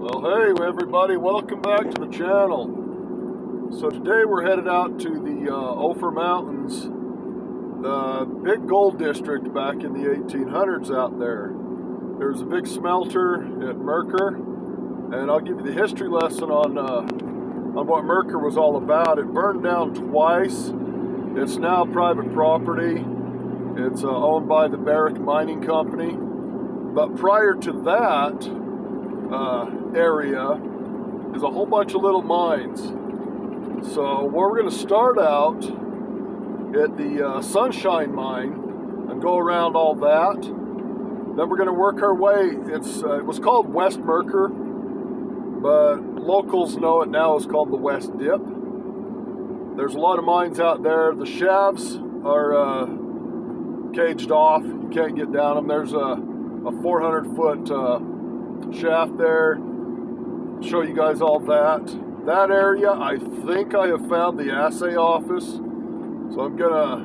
Well, hey everybody, welcome back to the channel. So today we're headed out to the Ophir Mountains, the big gold district back in the 1800s out there. There's a big smelter at Mercur, and I'll give you the history lesson on what Mercur was all about. It burned down twice. It's now private property. It's owned by the Barrick Mining Company. But prior to that area is a whole bunch of little mines. So we're going to start out at the Sunshine Mine and go around all that. Then we're going to work our way. It was called West Mercur, but locals know it now as called the West Dip. There's a lot of mines out there. The shafts are caged off. You can't get down them. There's a 400-foot shaft there. Show you guys all that. That area, I think I have found the assay office. So I'm gonna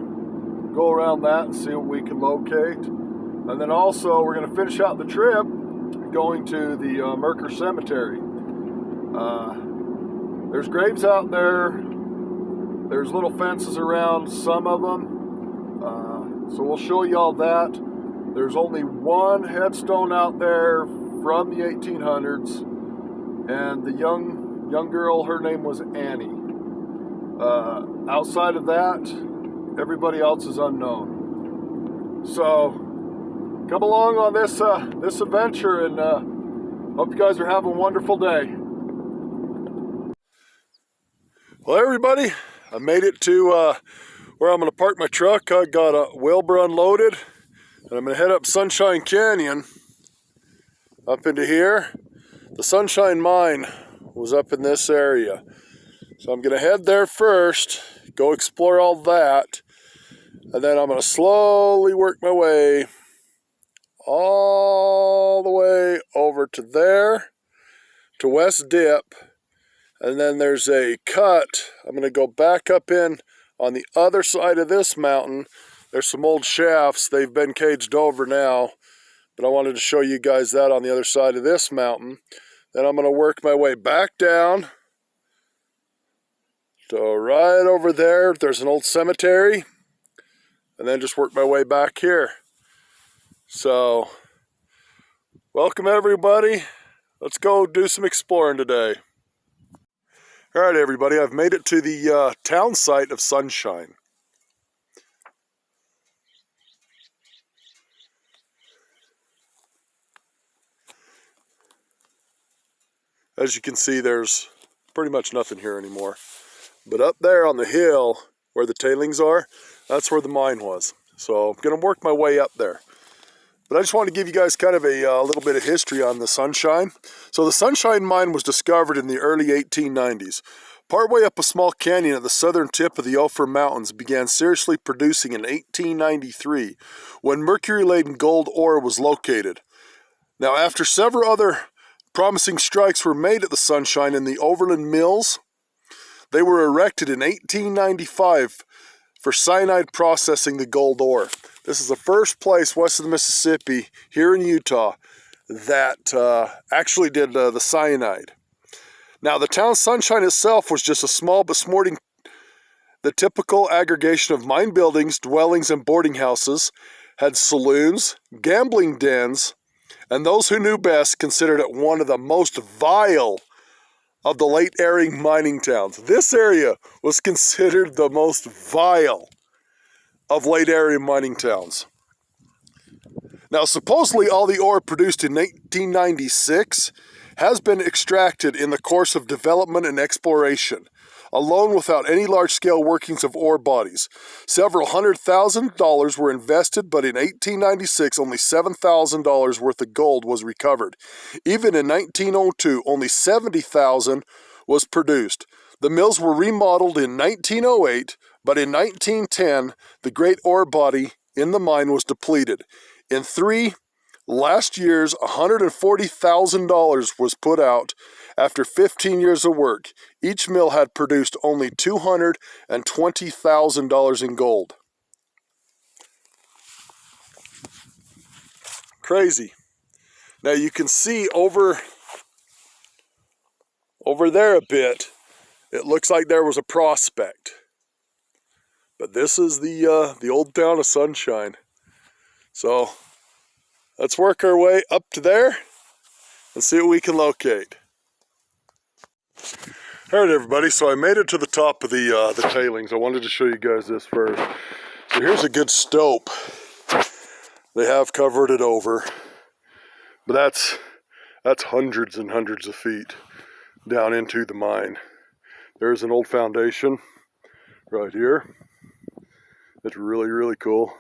go around that and see what we can locate. And then also we're gonna finish out the trip going to the Mercur Cemetery. There's graves out there. There's little fences around some of them. So we'll show you all that. There's only one headstone out there from the 1800s, and the young girl, her name was Annie. Outside of that, everybody else is unknown. So come along on this adventure, and hope you guys are having a wonderful day. Well, everybody, I made it to where I'm going to park my truck. I got a Wilbur unloaded, and I'm going to head up Sunshine Canyon up into here. The Sunshine Mine was up in this area. So I'm going to head there first, go explore all that, and then I'm going to slowly work my way all the way over to there, to West Dip, and then there's a cut. I'm going to go back up in on the other side of this mountain. There's some old shafts. They've been caged over now, but I wanted to show you guys that on the other side of this mountain. Then I'm going to work my way back down. So right over there, there's an old cemetery, and then just work my way back here. So, welcome everybody. Let's go do some exploring today. All right, everybody, I've made it to the town site of Sunshine. As you can see, there's pretty much nothing here anymore. But up there on the hill where the tailings are, that's where the mine was. So I'm going to work my way up there. But I just want to give you guys kind of a little bit of history on the Sunshine. So the Sunshine Mine was discovered in the early 1890s. Partway up a small canyon at the southern tip of the Ophir Mountains began seriously producing in 1893 when mercury-laden gold ore was located. Now, after several other promising strikes were made at the Sunshine in the Overland Mills, they were erected in 1895 for cyanide processing the gold ore. This is the first place west of the Mississippi, here in Utah, that actually did the cyanide. Now, the town Sunshine itself was just a small but sporting, the typical aggregation of mine buildings, dwellings, and boarding houses, had saloons, gambling dens, and those who knew best considered it one of the most vile of the late-era mining towns. This area was considered the most vile of late-era mining towns. Now, supposedly all the ore produced in 1896 has been extracted in the course of development and exploration, alone without any large-scale workings of ore bodies. Several $100,000 were invested, but in 1896, only $7,000 worth of gold was recovered. Even in 1902, only $70,000 was produced. The mills were remodeled in 1908, but in 1910, the great ore body in the mine was depleted. In last year's $140,000 was put out after 15 years of work. Each mill had produced only $220,000 in gold. Crazy. Now you can see over Over there a bit, it looks like there was a prospect. But this is the old town of Sunshine. So let's work our way up to there and see what we can locate. All right, everybody, so I made it to the top of the tailings. I wanted to show you guys this first. So here's a good stope. They have covered it over, but that's hundreds and hundreds of feet down into the mine. There's an old foundation right here. It's really, really cool.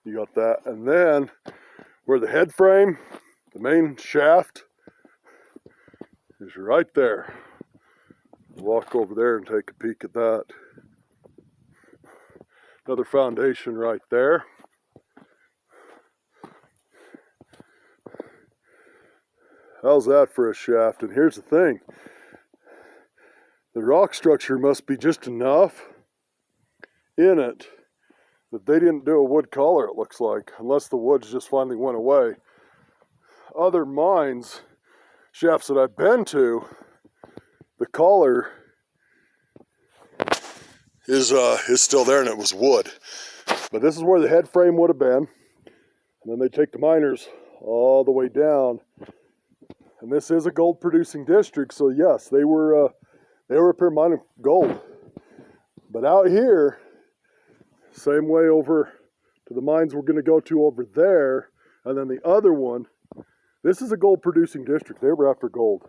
You got that, and then where the head frame, the main shaft, is right there. Walk over there and take a peek at that. Another foundation right there. How's that for a shaft? And here's the thing. The rock structure must be just enough in it that they didn't do a wood collar, it looks like, unless the woods just finally went away. Other mines, shafts that I've been to, the collar is still there and it was wood. But this is where the head frame would have been. And then they take the miners all the way down. And this is a gold producing district, so yes, they were up here mining gold. But out here, same way over to the mines we're going to go to over there, and then the other one, this is a gold producing district. They were after gold.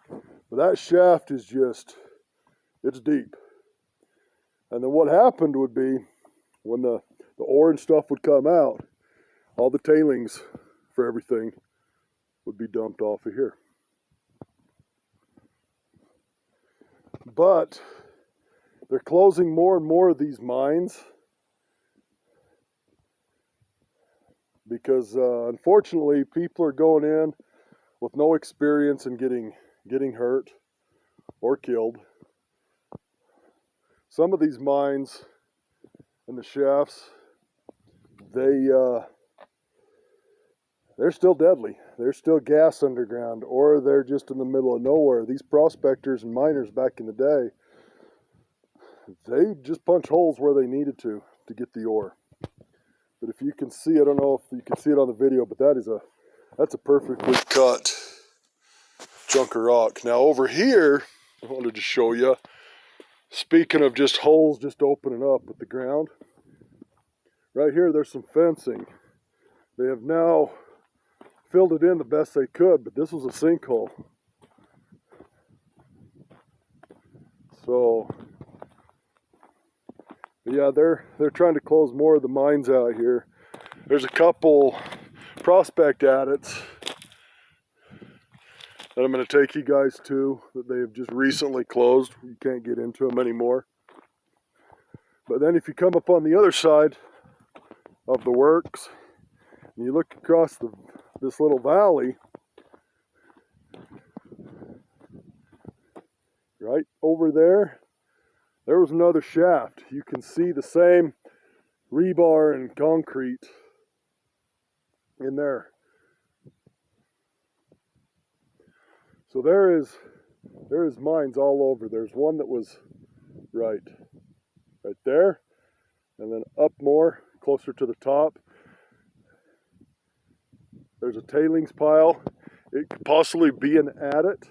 But that shaft is just, it's deep. And then what happened would be, when the ore and stuff would come out, all the tailings for everything would be dumped off of here. But they're closing more and more of these mines because unfortunately people are going in with no experience and getting hurt or killed. Some of these mines and the shafts, they're still deadly. There's still gas underground, or they're just in the middle of nowhere. These prospectors and miners back in the day, they just punch holes where they needed to get the ore. But if you can see, I don't know if you can see it on the video, but that's a perfectly cut chunk of rock. Now over here, I wanted to show you, speaking of just holes just opening up with the ground, right here there's some fencing. They have now filled it in the best they could, but this was a sinkhole. So yeah, they're trying to close more of the mines out here. There's a couple prospect adits that I'm going to take you guys to that they have just recently closed. You can't get into them anymore. But then if you come up on the other side of the works and you look across this little valley, right over there, there was another shaft. You can see the same rebar and concrete in there. So there is mines all over. There's one that was right there, and then up more, closer to the top. There's a tailings pile. It could possibly be an adit.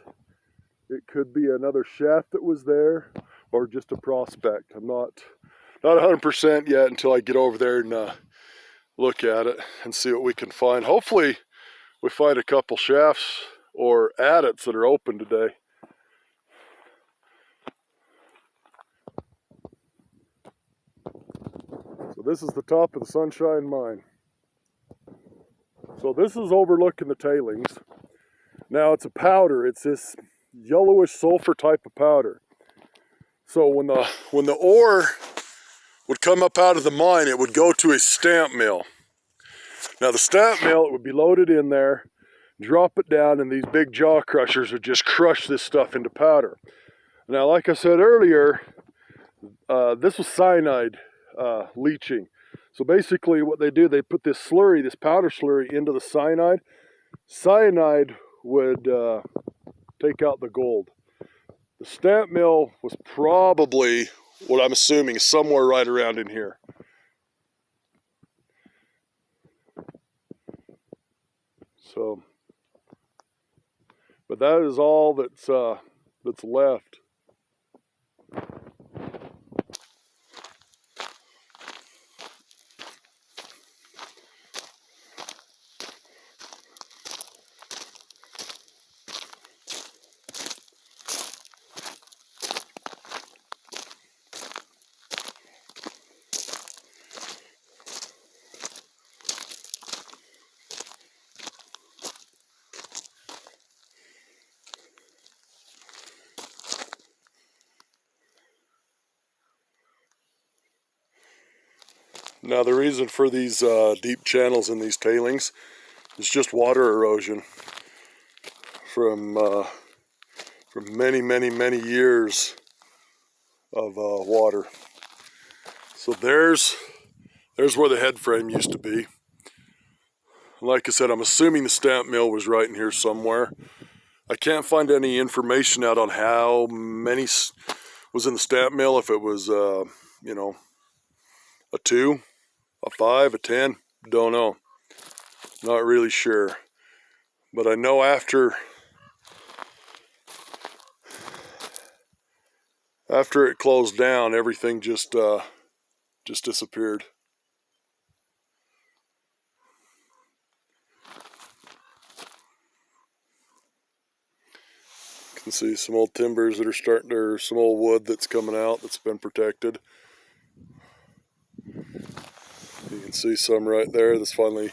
It could be another shaft that was there, or just a prospect. I'm not 100% yet until I get over there and look at it and see what we can find. Hopefully we find a couple shafts or adits that are open today. So this is the top of the Sunshine Mine. So this is overlooking the tailings. Now it's a powder. It's this yellowish sulfur type of powder. So when the ore would come up out of the mine, it would go to a stamp mill. Now the stamp mill, it would be loaded in there, drop it down, and these big jaw crushers would just crush this stuff into powder. Now, like I said earlier, this was cyanide leaching. So basically what they do, they put this slurry, this powder slurry into the cyanide. Cyanide would take out the gold. The stamp mill was probably, what I'm assuming, somewhere right around in here. So, but that is all that's left. Now the reason for these deep channels in these tailings is just water erosion from many years of water. So there's where the head frame used to be. Like I said, I'm assuming the stamp mill was right in here somewhere. I can't find any information out on how many was in the stamp mill, if it was, you know, a 2, a 5, a 10, don't know. Not really sure. But I know after it closed down, everything just disappeared. You can see some old timbers that are starting, or some old wood that's coming out that's been protected. You can see some right there that's finally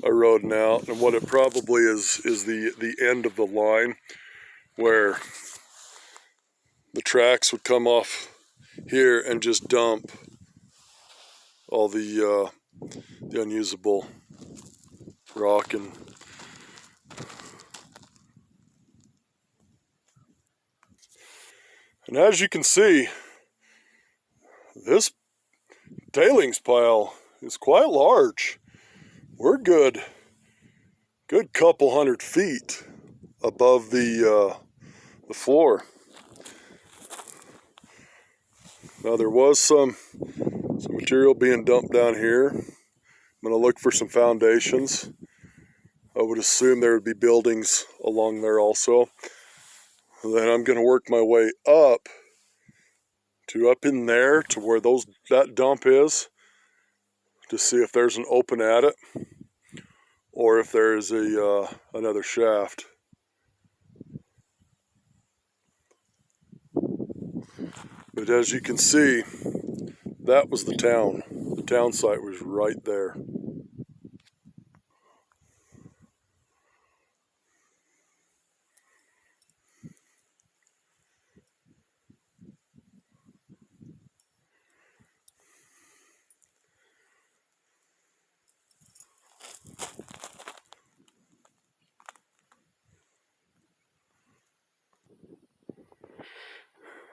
eroding out, and what it probably is the end of the line where the tracks would come off here and just dump all the unusable rock. And as you can see, this tailings pile is quite large. We're good couple 100 feet above the floor. Now there was some material being dumped down here. I'm going to look for some foundations. I would assume there would be buildings along there also. And then I'm going to work my way up in there to where that dump is, to see if there's an open adit or if there's another shaft. But as you can see, that was the town. The town site was right there.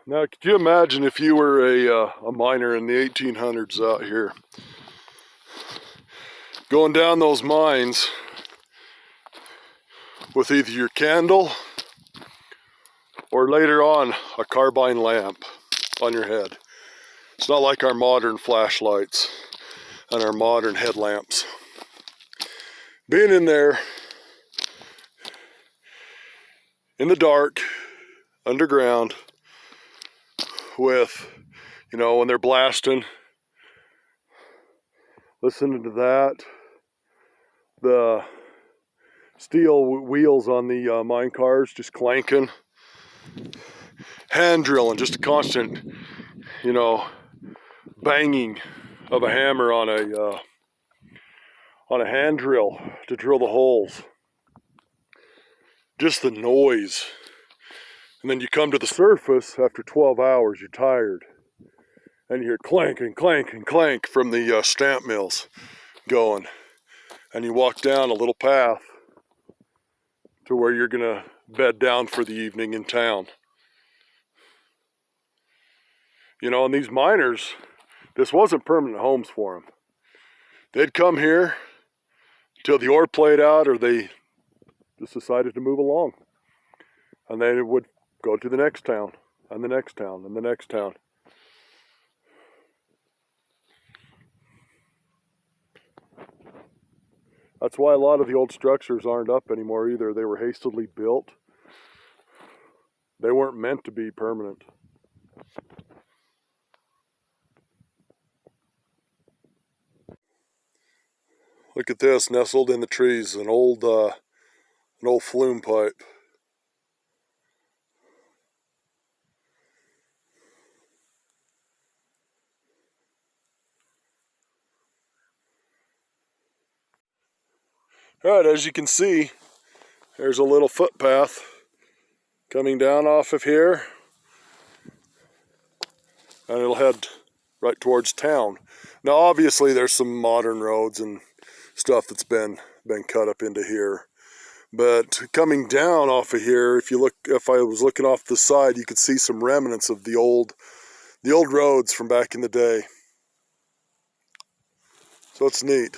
Now, could you imagine if you were a miner in the 1800s out here, going down those mines with either your candle or later on a carbine lamp on your head? It's not like our modern flashlights and our modern headlamps. Being in there in the dark, underground, with, you know, when they're blasting, listening to that, the steel wheels on the mine cars just clanking, hand drilling, just a constant, you know, banging of a hammer on a hand drill to drill the holes. Just the noise. And then you come to the surface after 12 hours, you're tired, and you hear clank and clank and clank from the stamp mills going, and you walk down a little path to where you're gonna bed down for the evening in town. You know, and these miners, this wasn't permanent homes for them. they'd come here till the ore played out, or they just decided to move along. And they would go to the next town, and the next town, and the next town. That's why a lot of the old structures aren't up anymore either. They were hastily built. They weren't meant to be permanent. Look at this, nestled in the trees, an old flume pipe. All right, as you can see, there's a little footpath coming down off of here, and it'll head right towards town. Now, obviously, there's some modern roads and stuff that's been cut up into here, but coming down off of here, if I was looking off the side, you could see some remnants of the old roads from back in the day. So it's neat.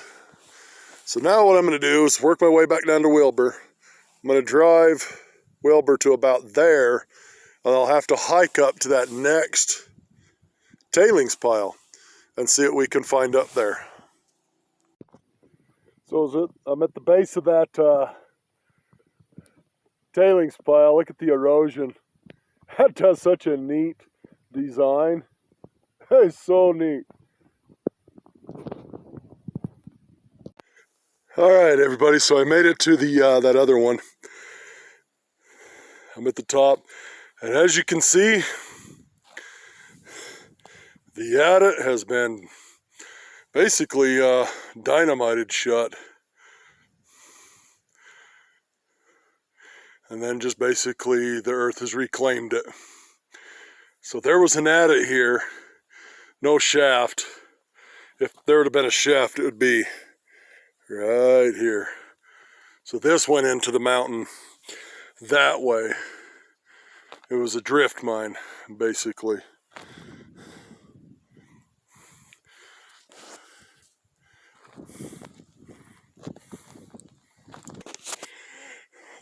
So now what I'm going to do is work my way back down to Wilbur. I'm going to drive Wilbur to about there, and I'll have to hike up to that next tailings pile and see what we can find up there. So I'm at the base of that tailings pile. Look at the erosion. That does such a neat design. That is so neat. All right, everybody, so I made it to the that other one. I'm at the top, and as you can see, the adit has been basically dynamited shut. And then just basically the earth has reclaimed it. So there was an adit here, no shaft. If there would have been a shaft, it would be right here. So this went into the mountain that way. It was a drift mine, basically.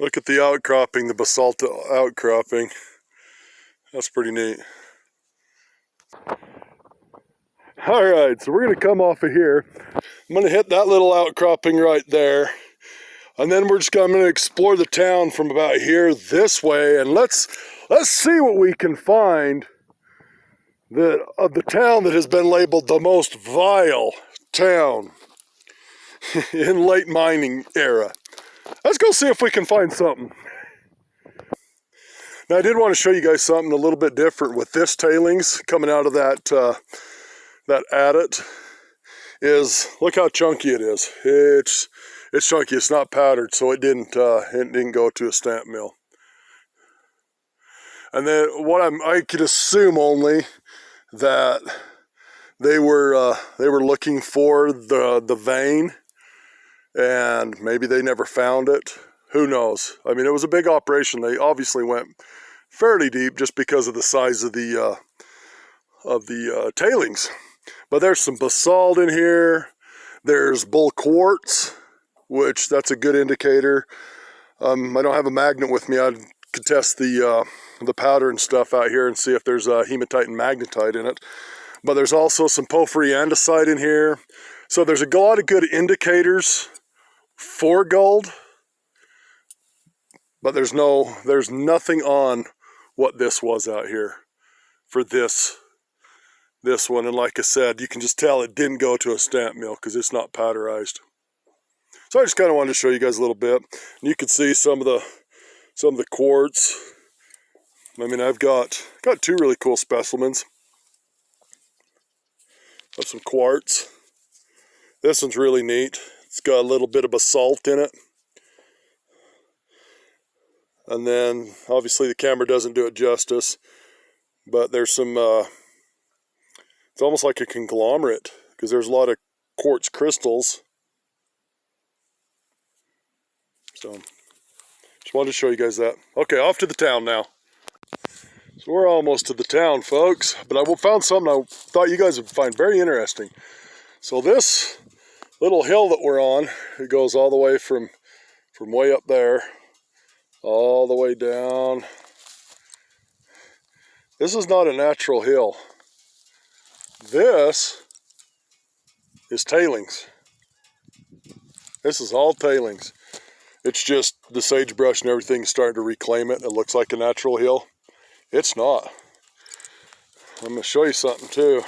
Look at the outcropping, the basalt outcropping. That's pretty neat. All right, so we're gonna come off of here. I'm gonna hit that little outcropping right there. And then we're just gonna explore the town from about here this way, and let's see what we can find of the town that has been labeled the most vile town in late mining era. Let's go see if we can find something. Now, I did want to show you guys something a little bit different with this tailings coming out of that that adit. Look how chunky it is. It's chunky. It's not powdered, so it didn't go to a stamp mill. And then I could assume only that they were looking for the vein, and maybe they never found it. Who knows? I mean, it was a big operation. They obviously went fairly deep just because of the size of the tailings. But there's some basalt in here. There's bull quartz, which that's a good indicator. I don't have a magnet with me. I could test the powder and stuff out here and see if there's hematite and magnetite in it. But there's also some porphyry andesite in here. So there's a lot of good indicators for gold. But there's nothing on what this was out here for this one. And like I said, you can just tell it didn't go to a stamp mill because it's not powderized. So I just kind of wanted to show you guys a little bit. And you can see some of the quartz. I mean, I've got two really cool specimens of some quartz. This one's really neat. It's got a little bit of basalt in it. And then, obviously, the camera doesn't do it justice, but there's some, it's almost like a conglomerate, because there's a lot of quartz crystals. So, just wanted to show you guys that. Okay, off to the town now. So we're almost to the town, folks, but I found something I thought you guys would find very interesting. So this little hill that we're on. It goes all the way from way up there, all the way down. This is not a natural hill. This is tailings. This is all tailings. It's just the sagebrush and everything starting to reclaim it. It looks like a natural hill. It's not. I'm going to show you something too.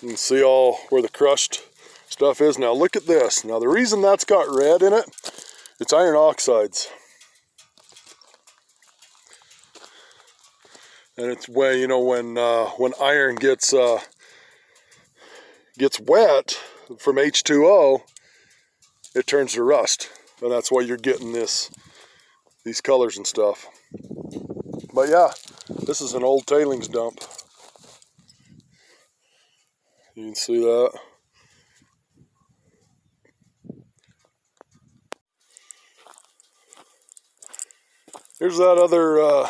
You can see all where the crushed stuff is. Now look at this. Now the reason that's got red in it, it's iron oxides. And it's when, you know, when iron gets wet from H2O, it turns to rust, and that's why you're getting these colors and stuff. But yeah, this is an old tailings dump. You can see that. Here's that other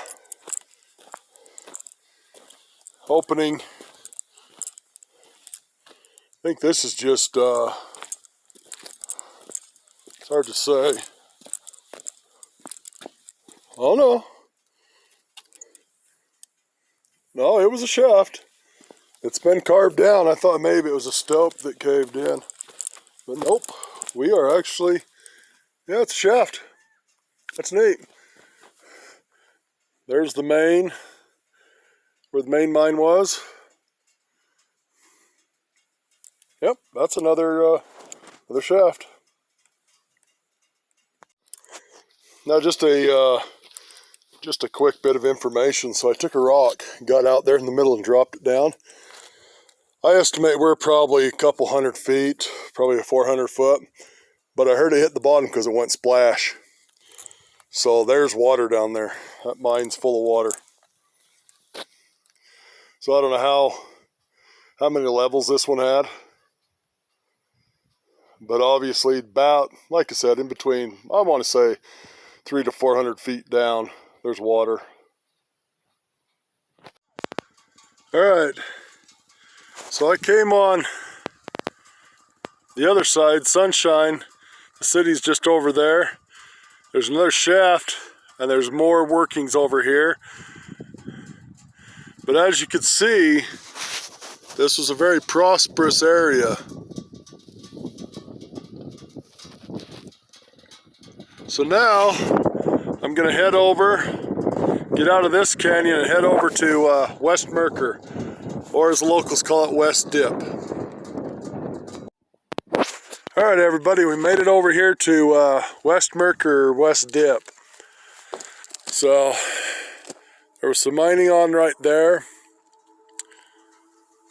opening. I think this is just, it's hard to say. Oh no. No, it was a shaft. It's been carved down. I thought maybe it was a stope that caved in. But nope, we are actually, yeah, it's a shaft. That's neat. There's the main, where the main mine was. Yep, that's another shaft. Now just a quick bit of information. So I took a rock, got out there in the middle and dropped it down. I estimate we're probably a couple 100 feet, probably a 400 foot, but I heard it hit the bottom because it went splash. So there's water down there. That mine's full of water. So I don't know how many levels this one had, but obviously about, like I said, in between, I want to say 300 to 400 feet down, there's water. All right, so I came on the other side, Sunshine. The city's just over there. There's another shaft, and there's more workings over here. But as you can see, this was a very prosperous area. So now, I'm gonna head over, get out of this canyon and head over to West Mercur, or as the locals call it, West Dip. All right, everybody, we made it over here to West Mercur, West Dip. So there was some mining on right there.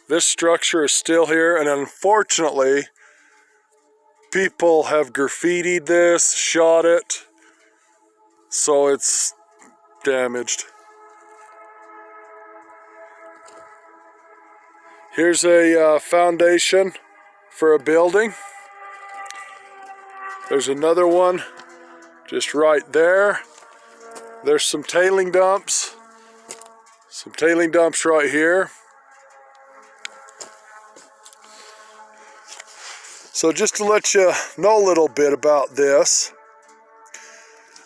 This structure is still here, and unfortunately, people have graffitied this, shot it, so it's damaged. Here's a foundation for a building. There's another one just right there. There's some tailing dumps. Some tailing dumps right here. So just to let you know a little bit about this,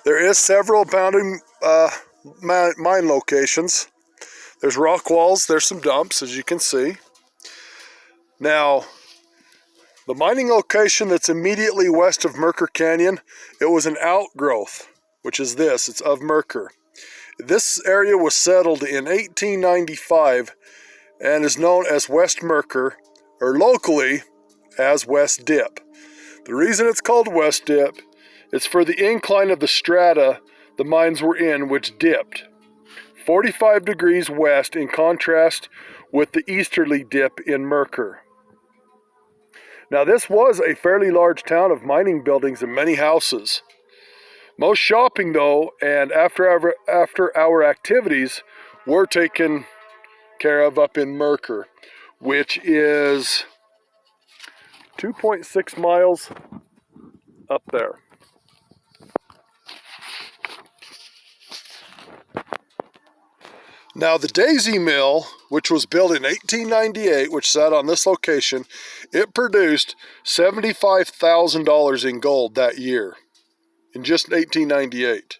there is several abounding mine locations. There's rock walls, there's some dumps, as you can see. Now, the mining location that's immediately west of Mercur Canyon, it was an outgrowth, which is this, it's of Mercur. This area was settled in 1895 and is known as West Mercur, or locally as West Dip. The reason it's called West Dip is for the incline of the strata the mines were in, which dipped 45 degrees west in contrast with the easterly dip in Mercur. Now this was a fairly large town of mining buildings and many houses. Most shopping though, and after hour activities were taken care of up in Mercur, which is 2.6 miles up there. Now the Daisy Mill, which was built in 1898, which sat on this location, it produced $75,000 in gold that year, in just 1898.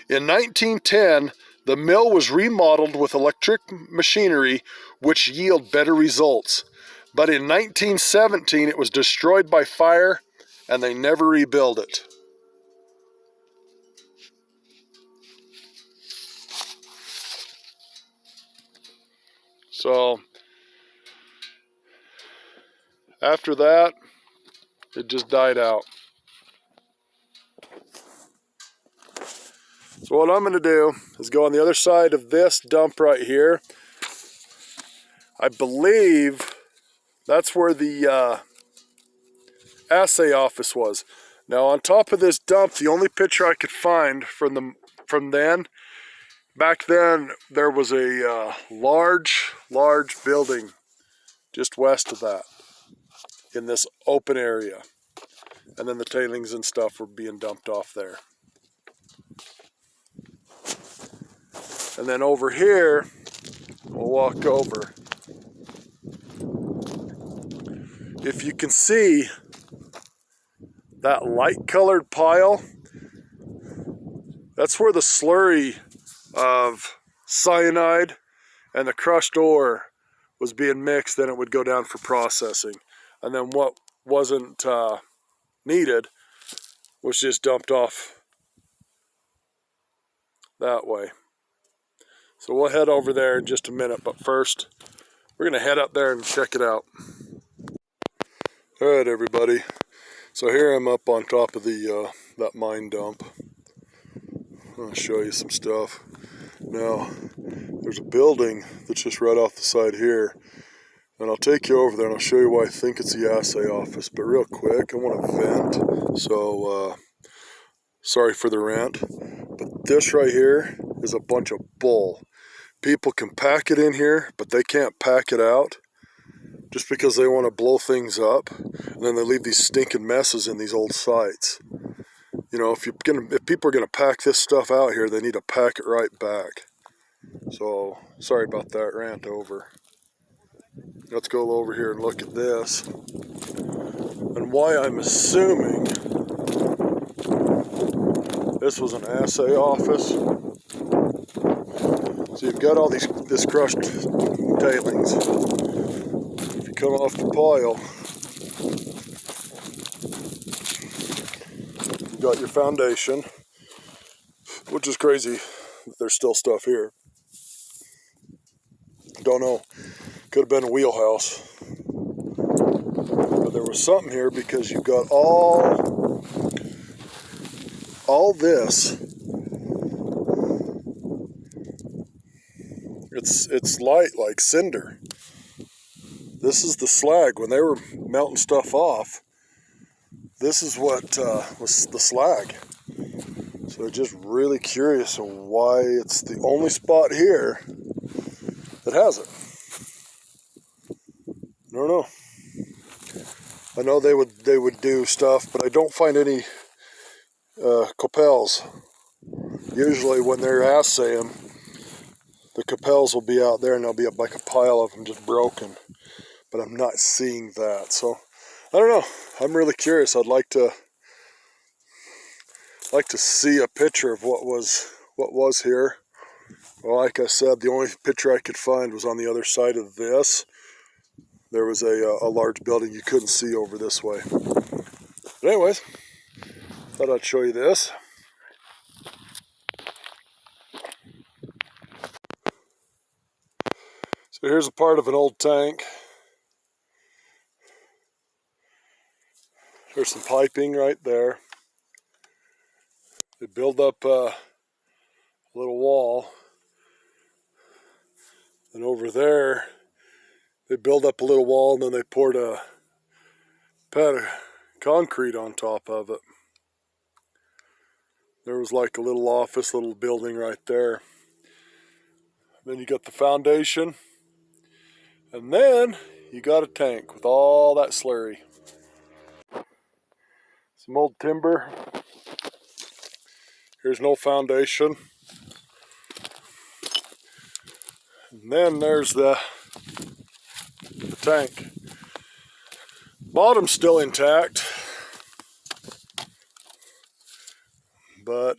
In 1910, the mill was remodeled with electric machinery, which yielded better results. But in 1917, it was destroyed by fire, and they never rebuilt it. So, after that, it just died out. So what I'm going to do is go on the other side of this dump right here. I believe that's where the assay office was. Now on top of this dump, the only picture I could find from then, back then there was a large building just west of that in this open area. And then the tailings and stuff were being dumped off there. And then over here, we'll walk over. If you can see that light colored pile, that's where the slurry of cyanide and the crushed ore was being mixed. Then it would go down for processing. And then what wasn't needed was just dumped off that way. So we'll head over there in just a minute, but first we're gonna head up there and check it out. All right, everybody. So here I'm up on top of the that mine dump. I'll show you some stuff. Now, there's a building that's just right off the side here, and I'll take you over there and I'll show you why I think it's the assay office. But real quick, I want to vent, so sorry for the rant. But this right here is a bunch of bull. People can pack it in here, but they can't pack it out just because they want to blow things up, and then they leave these stinking messes in these old sites. You know, if people are gonna pack this stuff out here, they need to pack it right back. So sorry about that rant over. Let's go over here and look at this, and why I'm assuming this was an assay office. So you've got all this crushed tailings. If you come off the pile, you've got your foundation, which is crazy that there's still stuff here. Don't know, could have been a wheelhouse. But there was something here because you've got all this. It's light like cinder. This is the slag. When they were melting stuff off, this is what was the slag. So just really curious on why it's the only spot here that has it. I don't know. I know they would do stuff, but I don't find any copels. Usually when they're assaying, the copels will be out there and there'll be like a pile of them just broken. But I'm not seeing that. So I don't know. I'm really curious. I'd like to see a picture of what was here. Well, like I said, the only picture I could find was on the other side of this. There was a large building you couldn't see over this way. But anyways, thought I'd show you this. So here's a part of an old tank. There's some piping right there. They build up a little wall. And over there, they build up a little wall and then they poured a pad of concrete on top of it. There was like a little office, little building right there. Then you got the foundation. And then you got a tank with all that slurry. Some old timber. Here's no foundation. And then there's the tank. Bottom's still intact, but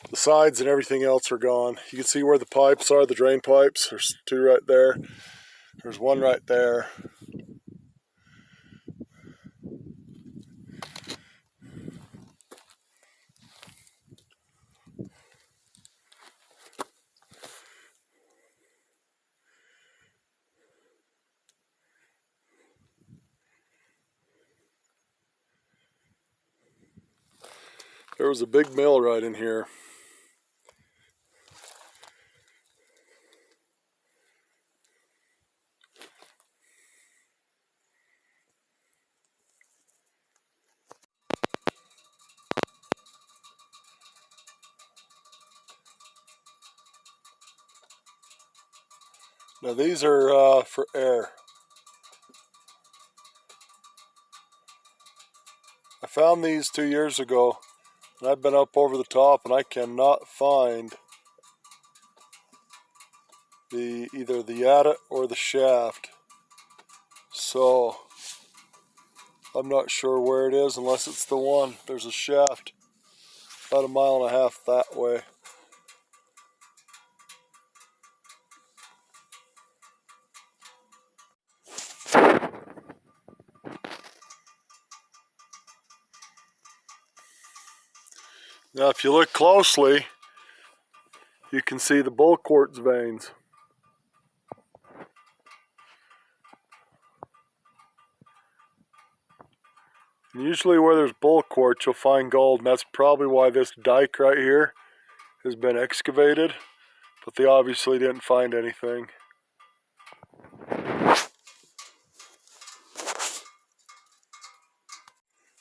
the sides and everything else are gone. You can see where the pipes are, the drain pipes. There's two right there. There's one right there. There was a big mill right in here. Now these are for air. I found these 2 years ago, and I've been up over the top and I cannot find either the adit or the shaft. So I'm not sure where it is unless it's the one. There's a shaft about 1.5 miles that way. Now if you look closely, you can see the bull quartz veins. And usually where there's bull quartz, you'll find gold, and that's probably why this dike right here has been excavated, but they obviously didn't find anything.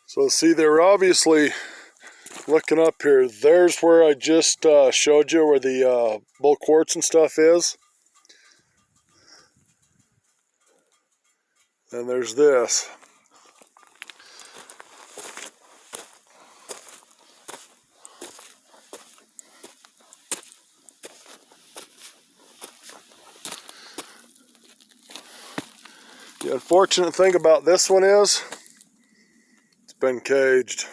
So see, they were obviously looking up here. There's where I just showed you where the bull quartz and stuff is. And there's this. The unfortunate thing about this one is it's been caged.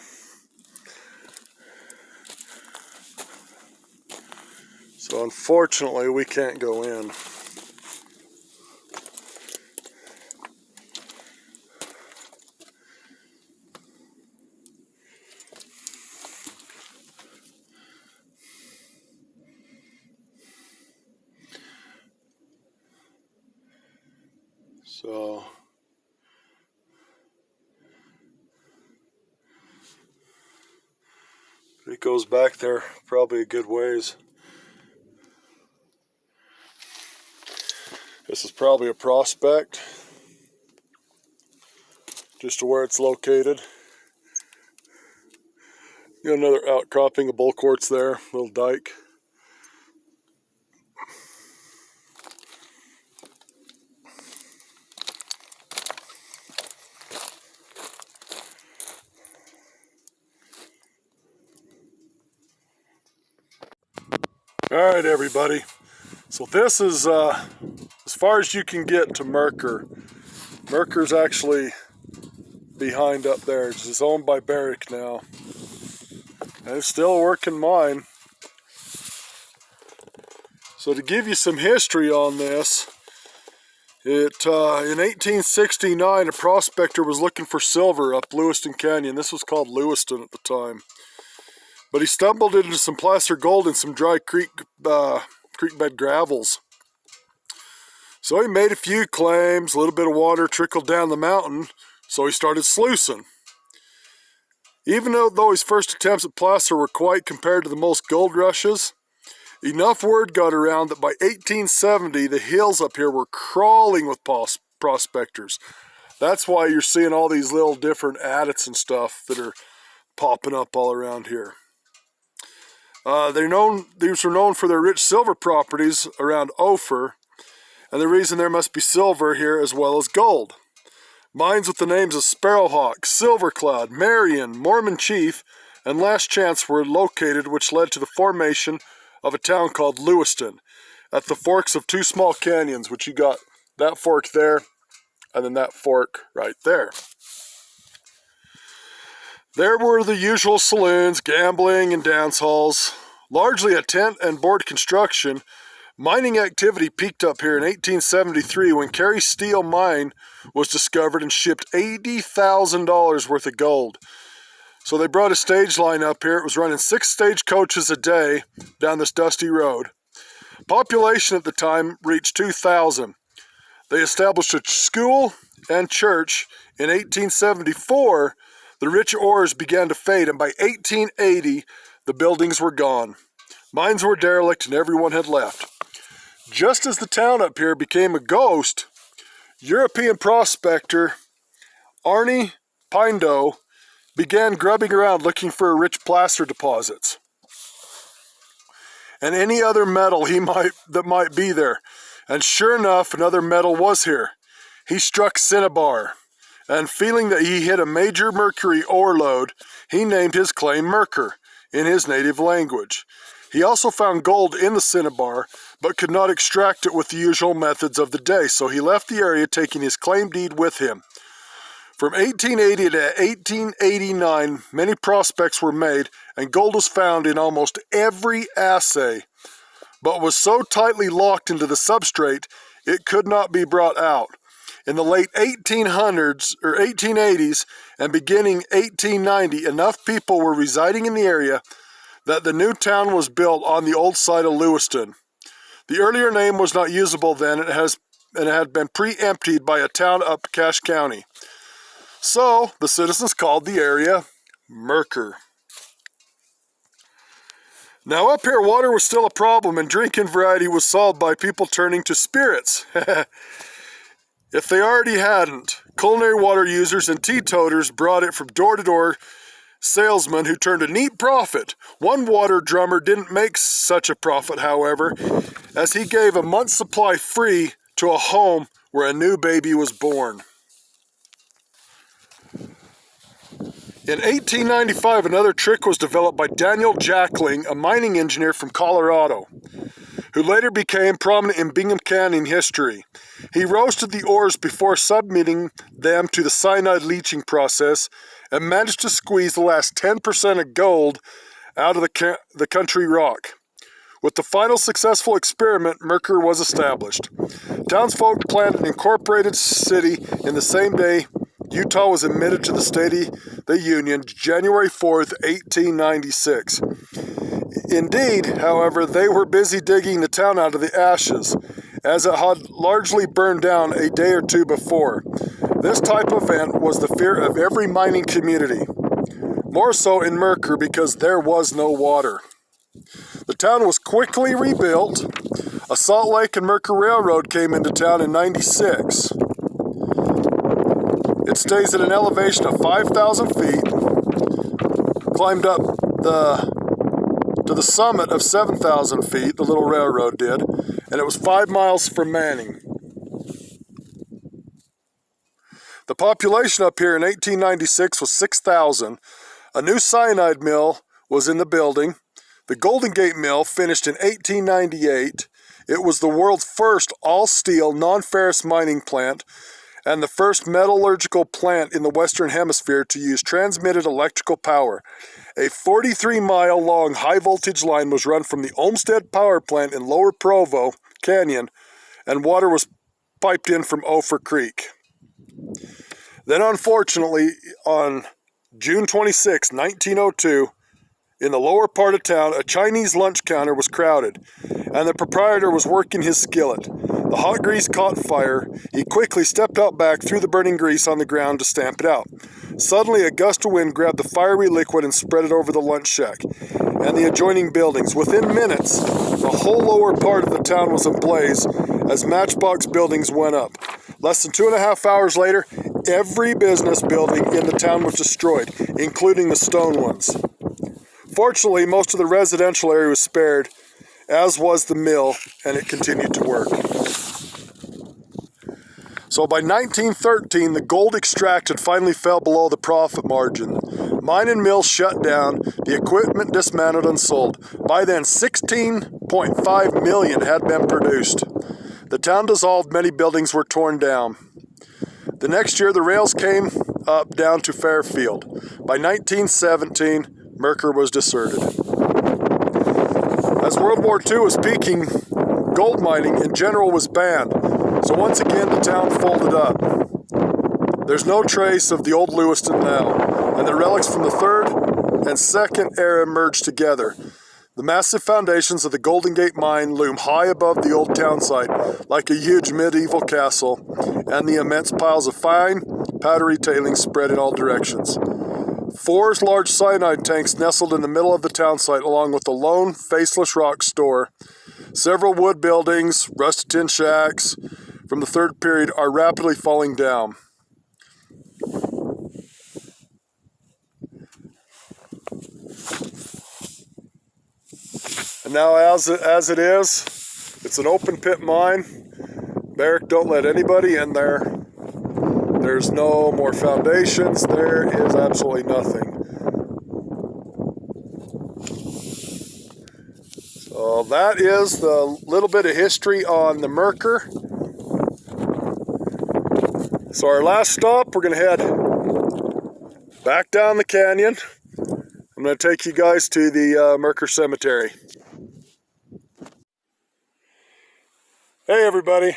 So unfortunately we can't go in. So it goes back there probably a good ways. This is probably a prospect, just to where it's located. You got another outcropping of bull quartz there, little dike. All right, everybody. So this is as far as you can get to Mercur. Mercur's actually behind up there. It's owned by Barrick now. And it's still a working mine. So to give you some history on this, in 1869, a prospector was looking for silver up Lewiston Canyon. This was called Lewiston at the time. But he stumbled into some placer gold and some dry creek bed gravels. So he made a few claims, a little bit of water trickled down the mountain, so he started sluicing. Even though his first attempts at placer were quite compared to the most gold rushes, enough word got around that by 1870 the hills up here were crawling with prospectors. That's why you're seeing all these little different adits and stuff that are popping up all around here. These were known for their rich silver properties around Ophir, and the reason there must be silver here as well as gold. Mines with the names of Sparrowhawk, Silvercloud, Marion, Mormon Chief, and Last Chance were located, which led to the formation of a town called Lewiston. at the forks of two small canyons, which you got that fork there and then that fork right there. There were the usual saloons, gambling, and dance halls. Largely a tent and board construction, mining activity peaked up here in 1873 when Carey Steel Mine was discovered and shipped $80,000 worth of gold. So they brought a stage line up here. It was running 6 stagecoaches a day down this dusty road. Population at the time reached 2,000. They established a school and church. In 1874, the rich ores began to fade, and by 1880, the buildings were gone. Mines were derelict and everyone had left. Just as the town up here became a ghost, European prospector Arnie Pindo began grubbing around looking for rich placer deposits and any other metal that might be there. And sure enough, another metal was here. He struck cinnabar, and feeling that he hit a major mercury ore lode, he named his claim Mercur in his native language. He also found gold in the cinnabar, but could not extract it with the usual methods of the day, so he left the area, taking his claim deed with him. From 1880 to 1889, many prospects were made, and gold was found in almost every assay, but was so tightly locked into the substrate, it could not be brought out. In the late 1880s and beginning 1890, enough people were residing in the area that the new town was built on the old site of Lewiston. The earlier name was not usable then, and it had been pre-emptied by a town up Cache County. So the citizens called the area Mercur. Now up here, water was still a problem, and drinking variety was solved by people turning to spirits. If they already hadn't, culinary water users and teetoters brought it from door to door salesmen who turned a neat profit. One water drummer didn't make such a profit, however, as he gave a month's supply free to a home where a new baby was born. In 1895, another trick was developed by Daniel Jackling, a mining engineer from Colorado, who later became prominent in Bingham Canyon history. He roasted the ores before submitting them to the cyanide leaching process and managed to squeeze the last 10% of gold out of the country rock. With the final successful experiment, Mercur was established. Townsfolk planned an incorporated city in the same day Utah was admitted to the State of the Union, January 4th, 1896. Indeed, however, they were busy digging the town out of the ashes, as it had largely burned down a day or two before. This type of event was the fear of every mining community, more so in Mercur because there was no water. The town was quickly rebuilt. A Salt Lake and Mercur Railroad came into town in '96. It stays at an elevation of 5,000 feet, climbed up to the summit of 7,000 feet, the little railroad did, and it was 5 miles from Manning. The population up here in 1896 was 6,000. A new cyanide mill was in the building. The Golden Gate Mill finished in 1898. It was the world's first all-steel, non-ferrous mining plant, and the first metallurgical plant in the Western Hemisphere to use transmitted electrical power. A 43-mile-long high-voltage line was run from the Olmsted Power Plant in Lower Provo Canyon, and water was piped in from Ophir Creek. Then, unfortunately, on June 26, 1902, in the lower part of town, a Chinese lunch counter was crowded, and the proprietor was working his skillet. The hot grease caught fire. He quickly stepped out back, threw the burning grease on the ground to stamp it out. Suddenly, a gust of wind grabbed the fiery liquid and spread it over the lunch shack and the adjoining buildings. Within minutes, the whole lower part of the town was ablaze as matchbox buildings went up. Less than 2.5 hours later, every business building in the town was destroyed, including the stone ones. Fortunately, most of the residential area was spared, as was the mill, and it continued to work. So by 1913, the gold extracted finally fell below the profit margin. Mine and mill shut down, the equipment dismantled and sold. By then, 16 1.5 million had been produced. The town dissolved, many buildings were torn down. The next year, the rails came up down to Fairfield. By 1917, Mercur was deserted. As World War II was peaking, gold mining in general was banned, so once again the town folded up. There's no trace of the old Lewiston now, and the relics from the third and second era merged together. The massive foundations of the Golden Gate mine loom high above the old town site like a huge medieval castle, and the immense piles of fine, powdery tailings spread in all directions. 4 large cyanide tanks nestled in the middle of the town site, along with a lone, faceless rock store. Several wood buildings, rusted tin shacks from the third period are rapidly falling down. And now as it is, it's an open pit mine. Barrick don't let anybody in there. There's no more foundations. There is absolutely nothing. So that is the little bit of history on the Mercur. So our last stop, we're going to head back down the canyon. I'm going to take you guys to the Mercur Cemetery. Hey everybody.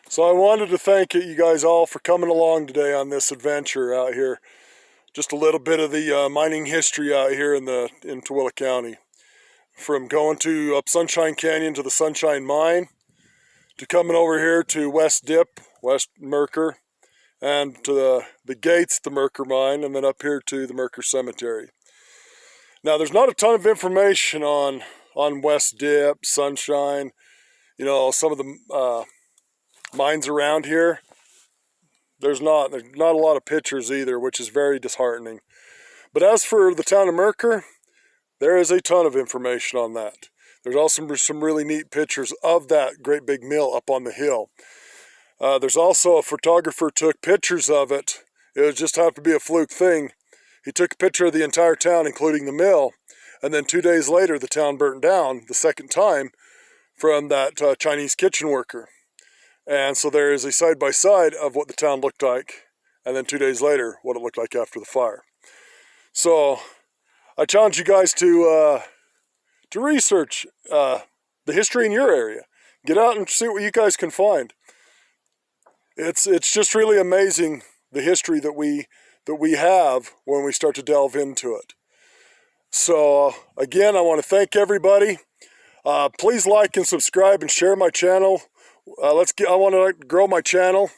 So I wanted to thank you guys all for coming along today on this adventure out here. Just a little bit of the mining history out here in Tooele County. From going up Sunshine Canyon to the Sunshine Mine, to coming over here to West Dip, West Mercur, and to the gates, the Mercur Mine, and then up here to the Mercur Cemetery. Now there's not a ton of information on West Dip, Sunshine, you know, some of the mines around here. There's not a lot of pictures either, which is very disheartening. But as for the town of Mercur, there is a ton of information on that. There's also some really neat pictures of that great big mill up on the hill. There's also a photographer took pictures of it. It just happened to be a fluke thing. He took a picture of the entire town, including the mill, and then 2 days later the town burnt down the second time from that Chinese kitchen worker. And so there is a side-by-side of what the town looked like, and then 2 days later what it looked like after the fire. So I challenge you guys to research the history in your area. Get out and see what you guys can find. It's just really amazing the history that we have when we start to delve into it. So again, I want to thank everybody. Please like and subscribe and share my channel. I want to grow my channel.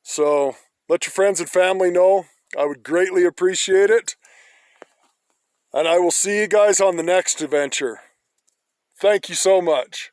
So let your friends and family know. I would greatly appreciate it. And I will see you guys on the next adventure. Thank you so much.